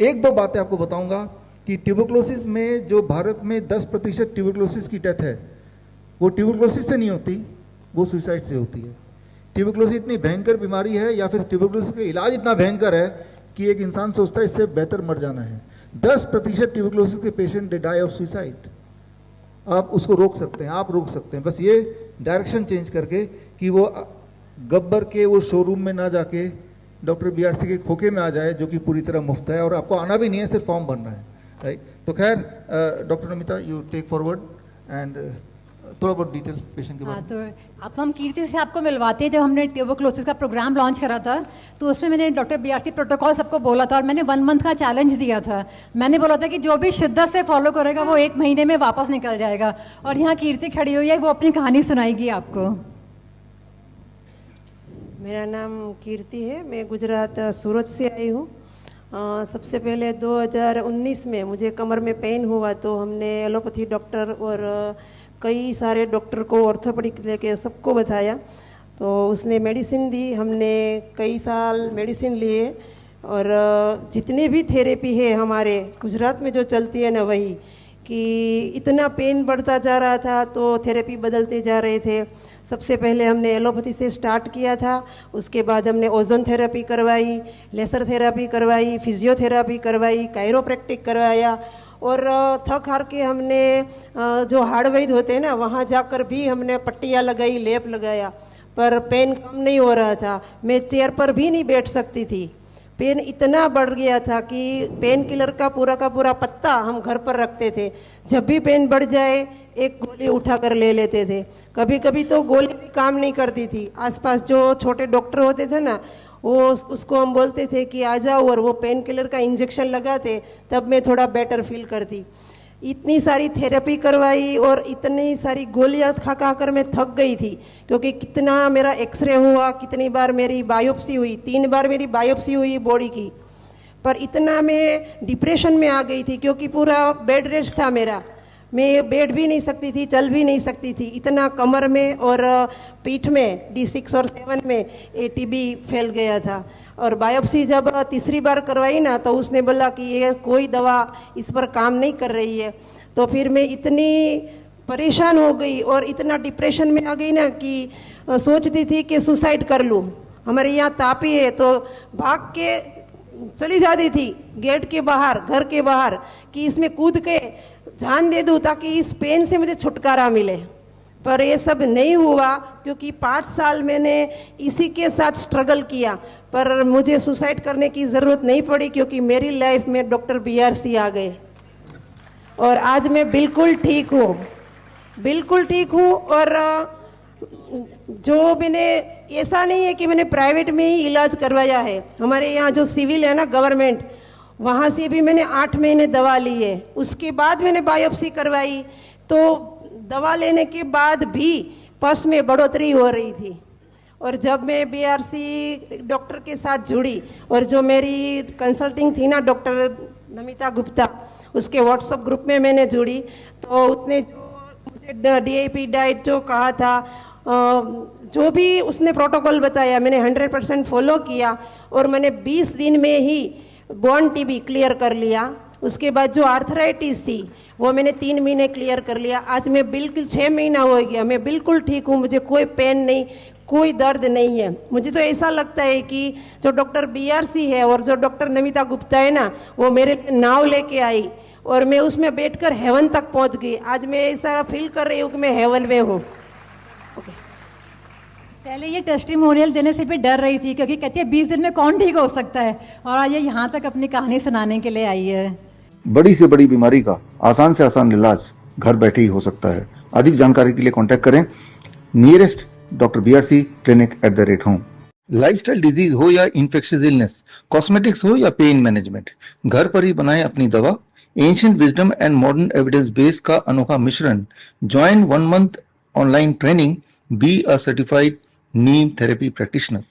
एक दो बातें आपको बताऊंगा कि ट्यूबरक्लोसिस में जो भारत में 10% ट्यूबरक्लोसिस की डेथ है, वो ट्यूबरक्लोसिस से नहीं होती, वो सुसाइड से होती है। ट्यूबरक्लोसिस इतनी भयंकर बीमारी है, या फिर ट्यूबरक्लोसिस का इलाज इतना भयंकर है कि एक इंसान सोचता है इससे बेहतर मर जाना है। 10% ट्यूबरक्लोसिस के patient they die of suicide. आप उसको रोक सकते हैं, आप रोक सकते हैं, बस ये डायरेक्शन चेंज करके कि वो गब्बर के वो शोरूम में ना जाके डॉक्टर बीआरसी के खोखे में आ जाए, जो कि पूरी तरह मुफ्त है और आपको आना भी नहीं है, सिर्फ फॉर्म भरना है, राइट। तो खैर doctor Namita, you take forward and थोड़ा बहुत डिटेल पेशेंट के बारे में। तो अब हम कीर्ति से आपको मिलवाते हैं। जब हमने ट्यूबरक्लोसिस का प्रोग्राम लॉन्च करा था तो उसमें मैंने डॉक्टर बीआरसी प्रोटोकॉल सबको बोला था, और मैंने 1 मंथ का चैलेंज दिया था। मैंने बोला था कि जो भी शिद्दत से फॉलो करेगा वो 1 महीने में वापस निकल जाएगा। और यहाँ कीर्ति खड़ी हुई है, वो अपनी कहानी सुनाएगी आपको। मेरा नाम कीर्ति है, मैं गुजरात सूरत से आई हूँ। सबसे पहले 2019 में मुझे कमर में पेन हुआ, तो हमने एलोपैथी डॉक्टर और कई सारे डॉक्टर को, ऑर्थोपेडिक लेके सबको बताया, तो उसने मेडिसिन दी। हमने कई साल मेडिसिन लिए, और जितनी भी थेरेपी है हमारे गुजरात में जो चलती है ना, वही कि इतना पेन बढ़ता जा रहा था तो थेरेपी बदलते जा रहे थे। सबसे पहले हमने एलोपैथी से स्टार्ट किया था, उसके बाद हमने ओजोन थेरेपी करवाई, लेसर थेरेपी करवाई, फिजियोथेरेपी करवाई, कायरोप्रैक्टिक करवाया, और थक हार के हमने जो हार्ड वैद्य होते हैं ना, वहाँ जाकर भी हमने पट्टियाँ लगाई, लेप लगाया, पर पेन कम नहीं हो रहा था। मैं चेयर पर भी नहीं बैठ सकती थी, पेन इतना बढ़ गया था कि पेन किलर का पूरा पत्ता हम घर पर रखते थे। जब भी पेन बढ़ जाए एक गोली उठा कर ले लेते थे। कभी कभी तो गोली भी काम नहीं करती थी। आसपास जो छोटे डॉक्टर होते थे ना, वो उसको हम बोलते थे कि आ जाओ, और वो पेन किलर का इंजेक्शन लगाते, तब मैं थोड़ा बेटर फील करती। इतनी सारी थेरेपी करवाई और इतनी सारी गोलियां खा खा कर मैं थक गई थी, क्योंकि कितना मेरा एक्सरे हुआ, कितनी बार मेरी बायोप्सी हुई, 3 बार मेरी बायोप्सी हुई बॉडी की। पर इतना मैं डिप्रेशन में आ गई थी, क्योंकि पूरा बेड रेस्ट था मेरा। मैं बैठ भी नहीं सकती थी, चल भी नहीं सकती थी, इतना कमर में और पीठ में D6 और 7 में ATB फैल गया था। और बायोप्सी जब तीसरी बार करवाई ना, तो उसने बोला कि ये कोई दवा इस पर काम नहीं कर रही है। तो फिर मैं इतनी परेशान हो गई और इतना डिप्रेशन में आ गई ना कि सोचती थी कि सुसाइड कर लूँ। हमारे यहाँ तापी है, तो भाग के चली जाती थी गेट के बाहर, घर के बाहर, कि इसमें कूद के जान दे दूँ ताकि इस पेन से मुझे छुटकारा मिले। पर ये सब नहीं हुआ, क्योंकि 5 साल मैंने इसी के साथ स्ट्रगल किया, पर मुझे सुसाइड करने की ज़रूरत नहीं पड़ी, क्योंकि मेरी लाइफ में डॉक्टर बीआरसी आ गए और आज मैं बिल्कुल ठीक हूँ, बिल्कुल ठीक हूँ। और जो मैंने, ऐसा नहीं है कि मैंने प्राइवेट में ही इलाज करवाया है। हमारे यहाँ जो सिविल है ना, गवर्नमेंट, वहाँ से भी मैंने 8 महीने दवा ली है। उसके बाद मैंने बायोप्सी करवाई, तो दवा लेने के बाद भी पस में बढ़ोतरी हो रही थी। और जब मैं बीआरसी डॉक्टर के साथ जुड़ी, और जो मेरी कंसल्टिंग थी ना डॉक्टर नमिता गुप्ता, उसके व्हाट्सएप ग्रुप में मैंने जुड़ी, तो उसने जो मुझे DAP डाइट जो कहा था, जो भी उसने प्रोटोकॉल बताया, मैंने 100% फॉलो किया, और मैंने 20 दिन में ही बोन TB क्लियर कर लिया। उसके बाद जो आर्थराइटिस थी वो मैंने 3 महीने क्लियर कर लिया। आज मैं बिल्कुल 6 महीना हो गया, मैं बिल्कुल ठीक हूँ, मुझे कोई पेन नहीं, कोई दर्द नहीं है। मुझे तो ऐसा लगता है कि जो डॉक्टर बीआरसी है और जो डॉक्टर नमिता गुप्ता है ना, वो मेरे नाव लेके आई और मैं उसमें बैठकर हेवन तक पहुँच गई। आज मैं ऐसा फील कर रही हूँ कि मैं हेवन में हूँ। पहले ये टेस्टिमोनियल देने से भी डर रही थी, क्योंकि कहती है 20 दिन में कौन ठीक हो सकता है, और आज ये यहाँ तक अपनी कहानी सुनाने के लिए आई है। बड़ी से बड़ी बीमारी का आसान से आसान इलाज घर बैठे ही हो सकता है। अधिक जानकारी के लिए कांटेक्ट करें nearest doctor BRC clinic @home। Lifestyle disease हो या इन्फेक्शियस इलनेस, कॉस्मेटिक्स हो या पेन मैनेजमेंट, घर पर ही बनाएं अपनी दवा। Ancient wisdom and modern evidence base का अनोखा मिश्रण। Join 1 month online training, be a certified Neem therapy practitioner.